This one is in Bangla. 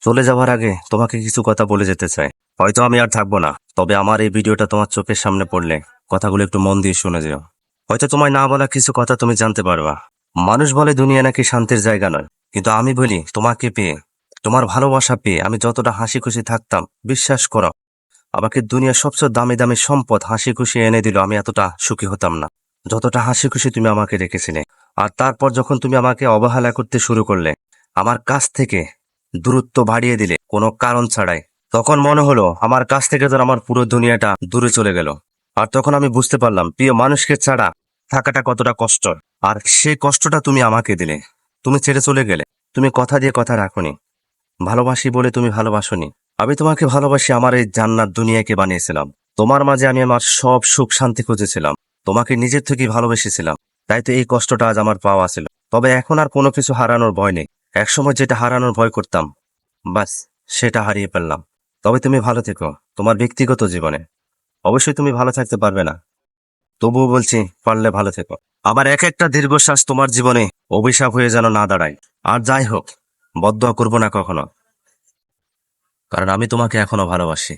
চলে যাওয়ার আগে তোমাকে কিছু কথা বলে যেতে চাই। হয়তো আমি আর থাকবো না, তবে আমার এই ভিডিওটা তোমার চোখের সামনে পড়লে কথাগুলো একটু মন দিয়ে শুনে যেও। হয়তো তোমায় না বলা কিছু কথা তুমি জানতে পারবা। মানুষ বলে দুনিয়া নাকি শান্তির জায়গা নয়, কিন্তু আমি বলি তোমাকে পেয়ে, তোমার ভালোবাসা পেয়ে আমি যতটা হাসি খুশি থাকতাম, বিশ্বাস করো আমাকে দুনিয়ার সবচেয়ে দামি দামি সম্পদ হাসি খুশি এনে দিল, আমি এতটা সুখী হতাম না যতটা হাসি খুশি তুমি আমাকে রেখেছিলে। আর তারপর যখন তুমি আমাকে অবহেলা করতে শুরু করলে, আমার কাছ থেকে দূরত্ব বাড়িয়ে দিলে কোনো কারণ ছাড়াই, তখন মনে হলো আমার কাছ থেকে তো আমার পুরো দুনিয়াটা দূরে চলে গেল। আর তখন আমি বুঝতে পারলাম প্রিয় মানুষকে ছাড়া থাকাটা কতটা কষ্ট। আর সেই কষ্টটা তুমি আমাকে দিলে। তুমি ছেড়ে চলে গেলে, তুমি কথা দিয়ে কথা রাখোনি, ভালোবাসি বলে তুমি ভালোবাসোনি। আমি তোমাকে ভালোবাসি আমার এই জান্নাত দুনিয়াকে বানিয়েছিলাম। তোমার মাঝে আমি আমার সব সুখ শান্তি খুঁজেছিলাম, তোমাকে নিজের থেকেই ভালোবেসেছিলাম। তাই তো এই কষ্টটা আজ আমার পাওয়া ছিল। তবে এখন আর কোনো কিছু হারানোর ভয় নেই। একসময় যেটা হারানোর ভয় করতাম, বাস সেটা হারিয়ে ফেললাম। তবে তুমি ভালো থেকো তোমার ব্যক্তিগত জীবনে। অবশ্যই তুমি ভালো থাকতে পারবে না, তবুও বলছি পারলে ভালো থেকো। আবার এক একটা দীর্ঘশ্বাস তোমার জীবনে অভিশাপ হয়ে যেন না দাঁড়ায়। আর যাই হোক, বদদোয়া করবো না কখনো, কারণ আমি তোমাকে এখনো ভালোবাসি।